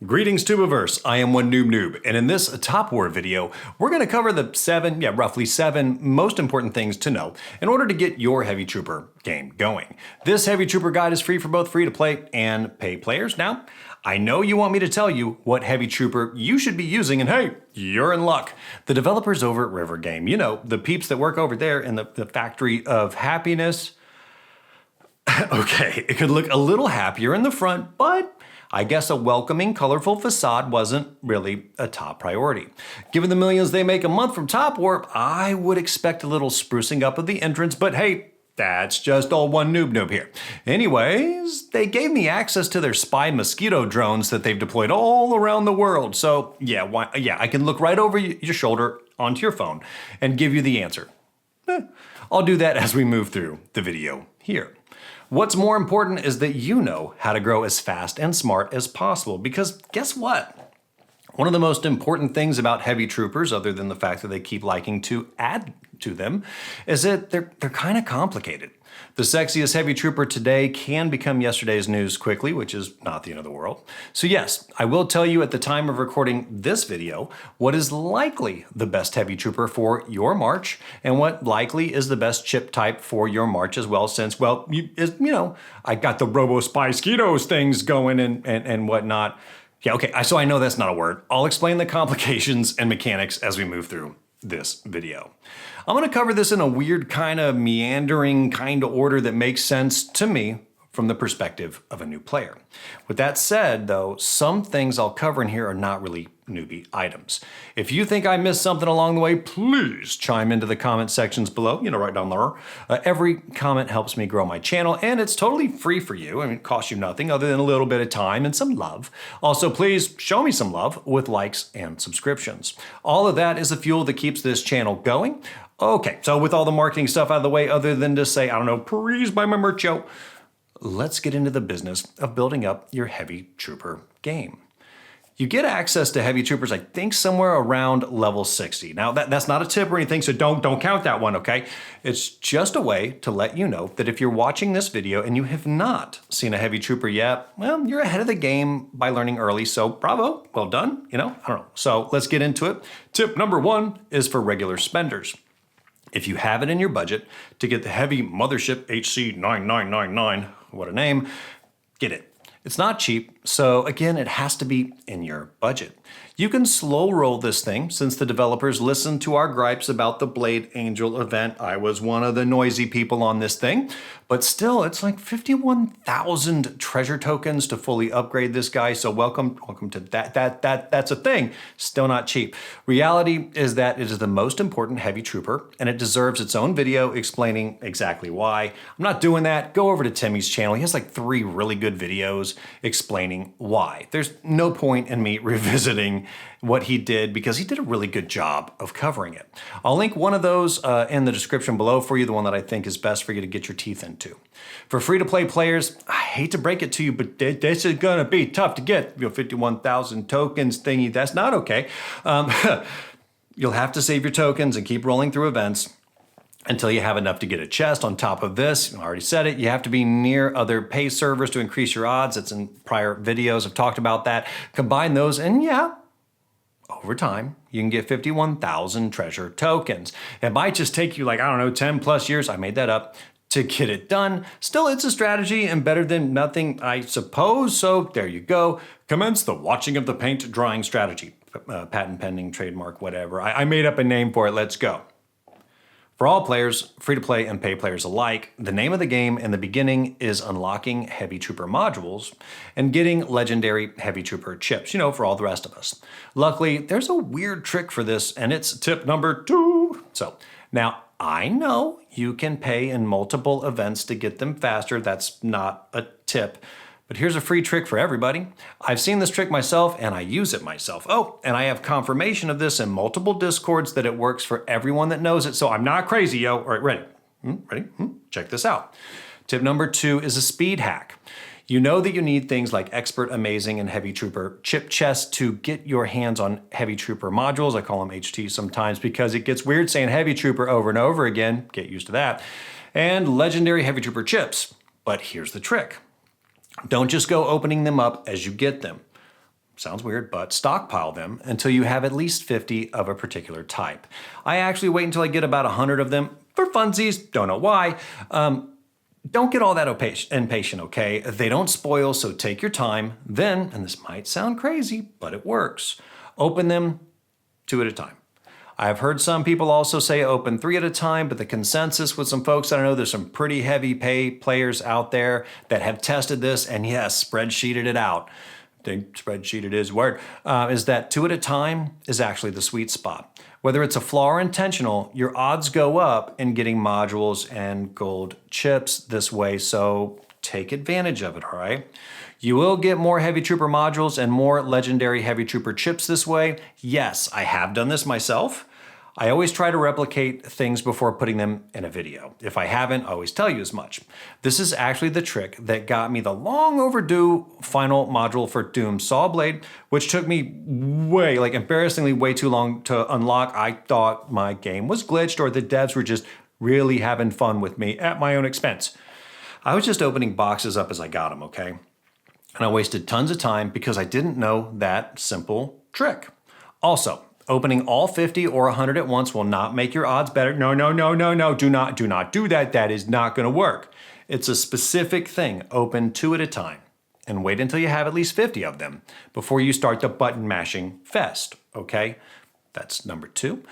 Greetings Tubiverse, I am one noob, and in this Top War video, we're going to cover the roughly seven most important things to know in order to get your Heavy Trooper game going. This Heavy Trooper guide is free for both free-to-play and pay players. Now, I know you want me to tell you what Heavy Trooper you should be using, and hey, you're in luck. The developers over at River Game, you know, the peeps that work over there in the factory of happiness. Okay, it could look a little happier in the front, but I guess a welcoming, colorful facade wasn't really a top priority. Given the millions they make a month from Top Warp, I would expect a little sprucing up of the entrance, but hey, that's just all one noob here. Anyways, they gave me access to their spy mosquito drones that they've deployed all around the world. So yeah, I can look right over your shoulder onto your phone and give you the answer. I'll do that as we move through the video here. What's more important is that you know how to grow as fast and smart as possible, because guess what? One of the most important things about Heavy Troopers, other than the fact that they keep liking to add to them, is that they're kind of complicated. The sexiest Heavy Trooper today can become yesterday's news quickly, which is not the end of the world. So yes, I will tell you at the time of recording this video what is likely the best Heavy Trooper for your March and what likely is the best chip type for your March as well, since, well, you know, I got the Robo-Spy-Skeetos things going and whatnot. Yeah, okay, so I know that's not a word. I'll explain the complications and mechanics as we move through this video. I'm going to cover this in a weird kind of meandering kind of order that makes sense to me from the perspective of a new player. With that said, though, some things I'll cover in here are not really newbie items. If you think I missed something along the way, please chime into the comment sections below, you know, right down there. Every comment helps me grow my channel, and it's totally free for you. I mean, it costs you nothing other than a little bit of time and some love. Also, please show me some love with likes and subscriptions. All of that is the fuel that keeps this channel going. Okay, so with all the marketing stuff out of the way, other than to say, I don't know, please buy my merch, yo, let's get into the business of building up your Heavy Trooper game. You get access to Heavy Troopers, I think, somewhere around level 60. Now, that's not a tip or anything, so don't count that one, okay? It's just a way to let you know that if you're watching this video and you have not seen a Heavy Trooper yet, well, you're ahead of the game by learning early, so bravo, well done, you know, I don't know. So let's get into it. Tip number one is for regular spenders. If you have it in your budget to get the Heavy Mothership HT I, what a name, get it. It's not cheap, so again, it has to be in your budget. You can slow roll this thing since the developers listened to our gripes about the Blade Angel event. I was one of the noisy people on this thing, but still, it's like 51,000 treasure tokens to fully upgrade this guy, so welcome to that's a thing. Still not cheap. Reality is that it is the most important Heavy Trooper, and it deserves its own video explaining exactly why. I'm not doing that. Go over to Timmy's channel. He has like 3 really good videos explaining why. There's no point in me revisiting what he did because he did a really good job of covering it. I'll link one of those in the description below for you, the one that I think is best for you to get your teeth into. For free-to-play players, I hate to break it to you, but this is gonna be tough to get. 51,000 tokens thingy, that's not okay. You'll have to save your tokens and keep rolling through events until you have enough to get a chest. On top of this, I already said it, you have to be near other pay servers to increase your odds. It's in prior videos, I've talked about that. Combine those and yeah, over time, you can get 51,000 treasure tokens. It might just take you like, I don't know, 10 plus years, I made that up, to get it done. Still, it's a strategy and better than nothing, I suppose. So there you go. Commence the watching of the paint drawing strategy. Patent pending, trademark, whatever. I made up a name for it, let's go. For all players, free-to-play and pay players alike, the name of the game in the beginning is unlocking Heavy Trooper modules and getting legendary Heavy Trooper chips, you know, for all the rest of us. Luckily, there's a weird trick for this, and it's tip number 2. So, now, I know you can pay in multiple events to get them faster. That's not a tip. But here's a free trick for everybody. I've seen this trick myself and I use it myself. Oh, and I have confirmation of this in multiple Discords that it works for everyone that knows it. So I'm not crazy, yo. All right, ready? Ready? Check this out. Tip number 2 is a speed hack. You know that you need things like Expert, Amazing, and Heavy Trooper chip chests to get your hands on Heavy Trooper modules. I call them HT sometimes because it gets weird saying Heavy Trooper over and over again. Get used to that. And legendary Heavy Trooper chips. But here's the trick. Don't just go opening them up as you get them. sounds weird, but stockpile them until you have at least 50 of a particular type. I actually wait until I get about 100 of them for funsies, don't know why. Don't get all that impatient, okay? They don't spoil, so take your time. Then, and this might sound crazy, but it works, open them 2 at a time. I've heard some people also say open 3 at a time, but the consensus with some folks that I know, there's some pretty heavy players out there that have tested this and yes, spreadsheeted it out. I think spreadsheeted is word, is that 2 at a time is actually the sweet spot. Whether it's a flaw or intentional, your odds go up in getting modules and gold chips this way, so take advantage of it, all right? You will get more Heavy Trooper modules and more legendary Heavy Trooper chips this way. Yes, I have done this myself. I always try to replicate things before putting them in a video. If I haven't, I always tell you as much. This is actually the trick that got me the long overdue final module for Doom Saw Blade, which took me embarrassingly way too long to unlock. I thought my game was glitched or the devs were just really having fun with me at my own expense. I was just opening boxes up as I got them, okay? And I wasted tons of time because I didn't know that simple trick. Also, opening all 50 or 100 at once will not make your odds better. No, do not do that. That is not gonna work. It's a specific thing. Open 2 at a time and wait until you have at least 50 of them before you start the button mashing fest, okay? That's number 2.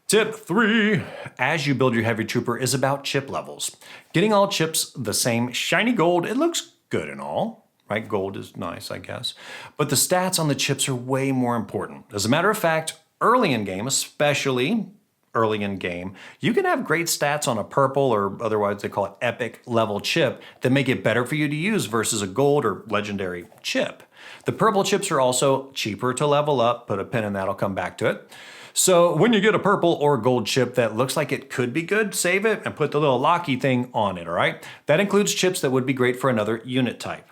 Tip 3, as you build your Heavy Trooper, is about chip levels. Getting all chips the same shiny gold, it looks good and all, right? Gold is nice, I guess. But the stats on the chips are way more important. As a matter of fact, early in game, especially early in game, you can have great stats on a purple or otherwise they call it epic level chip that make it better for you to use versus a gold or legendary chip. The purple chips are also cheaper to level up. Put a pin in that, I'll come back to it. So when you get a purple or gold chip that looks like it could be good, save it and put the little locky thing on it, all right? That includes chips that would be great for another unit type.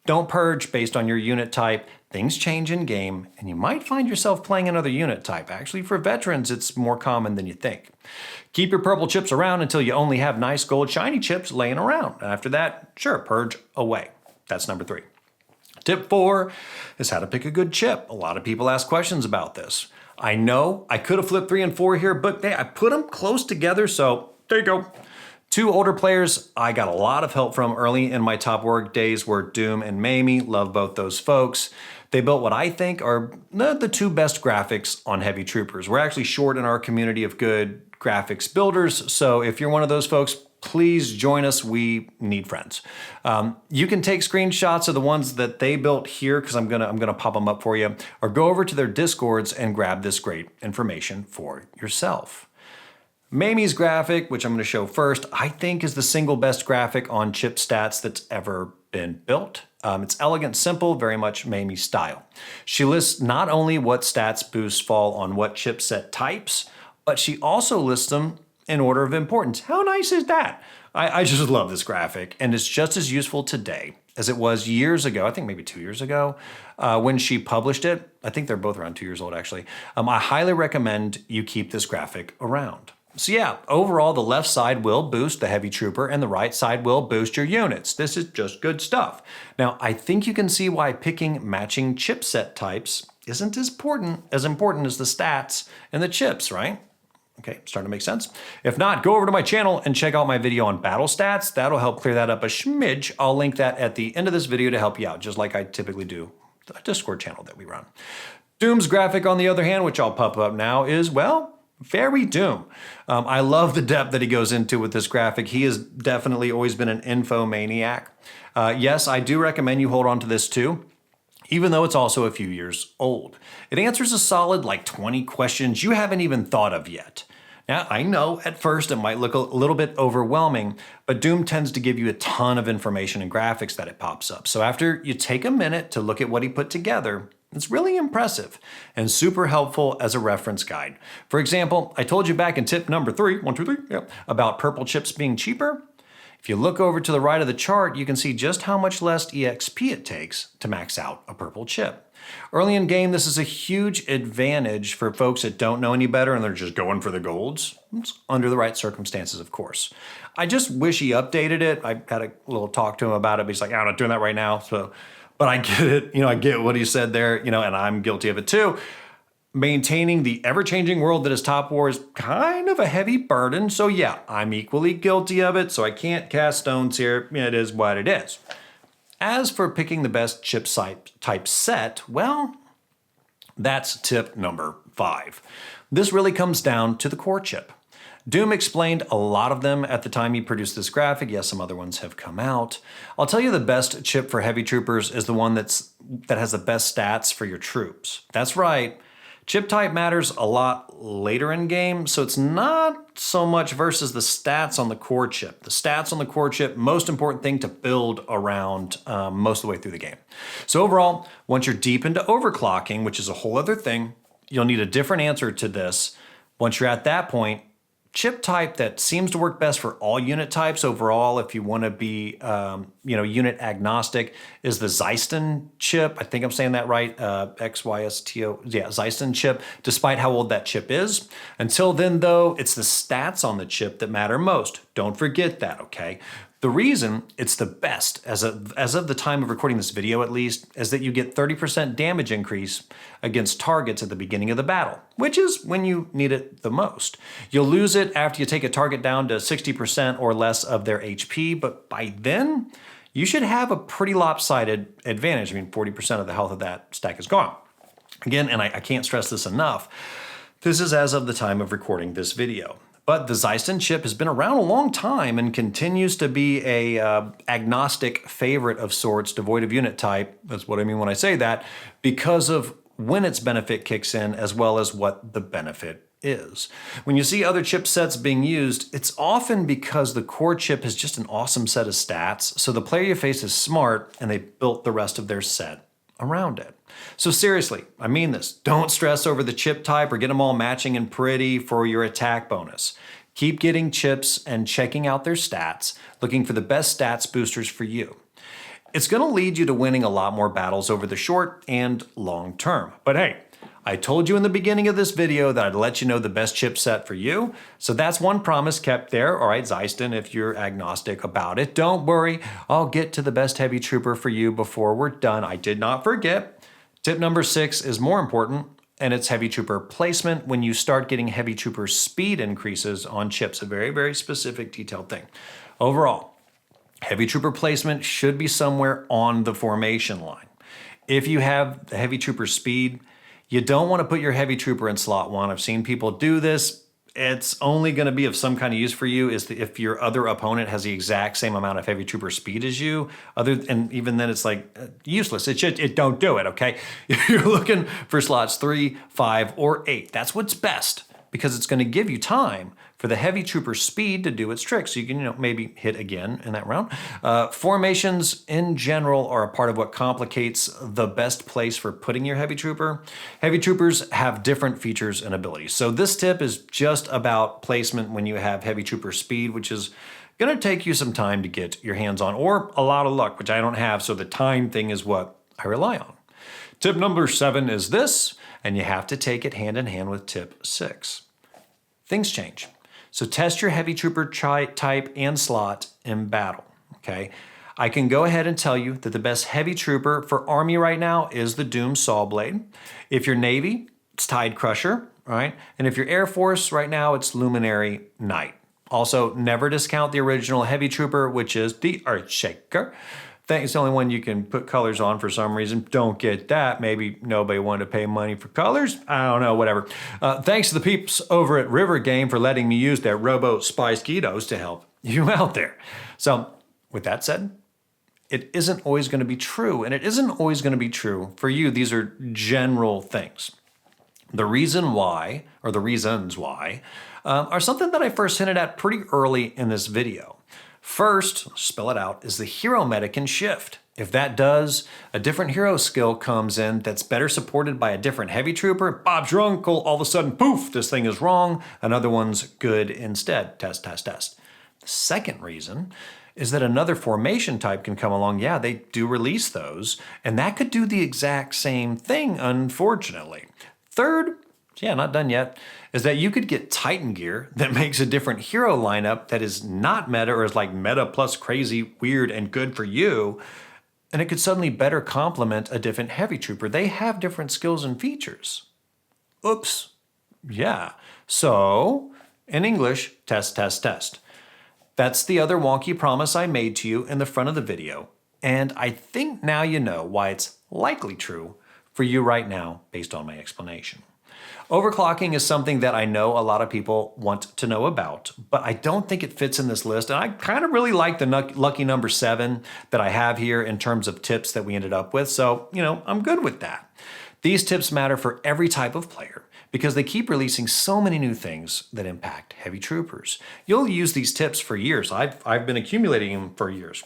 Don't purge based on your unit type. Things change in game, and you might find yourself playing another unit type. Actually, for veterans, it's more common than you think. Keep your purple chips around until you only have nice gold shiny chips laying around. And after that, sure, purge away. That's number 3. Tip 4 is how to pick a good chip. A lot of people ask questions about this. I know I could have flipped 3 and 4 here, but hey, I put them close together, so there you go. 2 older players I got a lot of help from early in my Top War days were Doom and Mamie. Love both those folks. They built what I think are the 2 best graphics on Heavy Troopers. We're actually short in our community of good graphics builders, so if you're one of those folks, please join us. We need friends. You can take screenshots of the ones that they built here because I'm gonna pop them up for you, or go over to their Discords and grab this great information for yourself. Mamie's graphic, which I'm going to show first, I think is the single best graphic on chip stats that's ever been built. It's elegant, simple, very much Mamie style. She lists not only what stats boosts fall on what chipset types, but she also lists them in order of importance. How nice is that? I just love this graphic, and it's just as useful today as it was years ago, I think maybe 2 years ago, when she published it. I think they're both around 2 years old, actually. I highly recommend you keep this graphic around. So yeah, overall, the left side will boost the Heavy Trooper and the right side will boost your units. This is just good stuff. Now, I think you can see why picking matching chipset types isn't as important as the stats and the chips, right? Okay, starting to make sense? If not, go over to my channel and check out my video on battle stats. That'll help clear that up a smidge. I'll link that at the end of this video to help you out, just like I typically do the Discord channel that we run. Doom's graphic, on the other hand, which I'll pop up now, is, well, very Doom. I love the depth that he goes into with this graphic. He has definitely always been an info maniac. Yes, I do recommend you hold on to this too, even though it's also a few years old. It answers a solid 20 questions you haven't even thought of yet. Now, I know at first it might look a little bit overwhelming, but Doom tends to give you a ton of information and graphics that it pops up. So after you take a minute to look at what he put together, it's really impressive and super helpful as a reference guide. For example, I told you back in tip number 3, 1, 2, 3, yep, about purple chips being cheaper. If you look over to the right of the chart, you can see just how much less EXP it takes to max out a purple chip. Early in game, this is a huge advantage for folks that don't know any better and they're just going for the golds. It's under the right circumstances, of course. I just wish he updated it. I had a little talk to him about it, but he's like, I'm not doing that right now. So, But I get it, I get what he said there, and I'm guilty of it too. Maintaining the ever-changing world that is Top War is kind of a heavy burden. So yeah, I'm equally guilty of it, so I can't cast stones here. It is what it is. As for picking the best chip type set, well, that's tip number 5. This really comes down to the core chip. Doom explained a lot of them at the time he produced this graphic. Yes, some other ones have come out. I'll tell you the best chip for heavy troopers is the one that has the best stats for your troops. That's right. Chip type matters a lot later in game, so it's not so much versus the stats on the core chip. The stats on the core chip, most important thing to build around most of the way through the game. So overall, once you're deep into overclocking, which is a whole other thing, you'll need a different answer to this. Once you're at that point, chip type that seems to work best for all unit types overall, if you want to be, unit agnostic, is the Zeiston chip. I think I'm saying that right. XYSTO. Yeah, Zeiston chip, despite how old that chip is. Until then, though, it's the stats on the chip that matter most. Don't forget that, okay? The reason it's the best, as of the time of recording this video at least, is that you get 30% damage increase against targets at the beginning of the battle, which is when you need it the most. You'll lose it after you take a target down to 60% or less of their HP, but by then, you should have a pretty lopsided advantage. 40% of the health of that stack is gone. Again, and I can't stress this enough, this is as of the time of recording this video. But the Zeiston chip has been around a long time and continues to be a agnostic favorite of sorts, devoid of unit type. That's what I mean when I say that, because of when its benefit kicks in as well as what the benefit is. When you see other chipsets being used, it's often because the core chip is just an awesome set of stats, so the player you face is smart and they built the rest of their set around it. So seriously, I mean this, don't stress over the chip type or get them all matching and pretty for your attack bonus. Keep getting chips and checking out their stats, looking for the best stats boosters for you. It's going to lead you to winning a lot more battles over the short and long term. But hey, I told you in the beginning of this video that I'd let you know the best chipset for you, so that's one promise kept there. All right, Zeiston, if you're agnostic about it, don't worry, I'll get to the best heavy trooper for you before we're done. I did not forget. Tip number 6 is more important, and it's heavy trooper placement when you start getting heavy trooper speed increases on chips, a very, very specific detailed thing. Overall, heavy trooper placement should be somewhere on the formation line. If you have the heavy trooper speed, you don't want to put your heavy trooper in slot 1. I've seen people do this. It's only going to be of some kind of use for you if your other opponent has the exact same amount of heavy trooper speed as you. And even then, it's like useless. It don't do it. Okay, you're looking for slots 3, 5, or 8. That's what's best because it's going to give you time for the heavy trooper speed to do its trick. So you can maybe hit again in that round. Formations in general are a part of what complicates the best place for putting your heavy trooper. Heavy troopers have different features and abilities. So this tip is just about placement when you have heavy trooper speed, which is going to take you some time to get your hands on, or a lot of luck, which I don't have. So the time thing is what I rely on. Tip number 7 is this, and you have to take it hand in hand with tip 6. Things change. So test your heavy trooper type and slot in battle, okay? I can go ahead and tell you that the best heavy trooper for Army right now is the Doom Sawblade. If you're Navy, it's Tide Crusher, all right? And if you're Air Force right now, it's Luminary Knight. Also, never discount the original heavy trooper, which is the Earthshaker. It's the only one you can put colors on for some reason. Don't get that. Maybe nobody wanted to pay money for colors. I don't know, whatever. Thanks to the peeps over at River Game for letting me use their Robo Spy-Skeetos to help you out there. So with that said, it isn't always going to be true, and it isn't always going to be true for you. These are general things. The reason why, or the reasons why, are something that I first hinted at pretty early in this video. First, spell it out, is the hero meta can shift. If that does, a different hero skill comes in that's better supported by a different heavy trooper. Bob's your uncle, all of a sudden, poof, this thing is wrong. Another one's good instead. Test, test, test. The second reason is that another formation type can come along. Yeah, they do release those, and that could do the exact same thing, unfortunately. Third, yeah, not done yet, is that you could get Titan gear that makes a different hero lineup that is not meta or is like meta plus crazy, weird, and good for you. and it could suddenly better complement a different heavy trooper. They have different skills and features. Oops. Yeah. So, in English, test, test, test. That's the other wonky promise I made to you in the front of the video, and I think now you know why it's likely true for you right now based on my explanation. Overclocking is something that I know a lot of people want to know about, but I don't think it fits in this list, and I kind of really like the lucky number 7 that I have here in terms of tips that we ended up with, so, I'm good with that. These tips matter for every type of player because they keep releasing so many new things that impact heavy troopers. You'll use these tips for years. I've been accumulating them for years.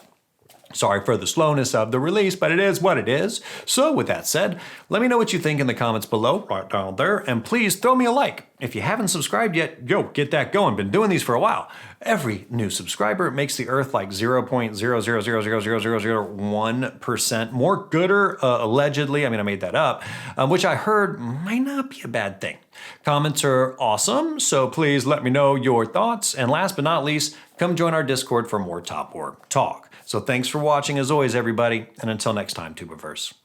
Sorry for the slowness of the release, but it is what it is. So with that said, let me know what you think in the comments below, right down there, and please throw me a like. If you haven't subscribed yet, get that going. Been doing these for a while. Every new subscriber makes the Earth like 0.0000001% more gooder, allegedly. I made that up, which I heard might not be a bad thing. Comments are awesome, so please let me know your thoughts. And last but not least, come join our Discord for more Top War talk. So thanks for watching as always, everybody, and until next time, Tubiverse.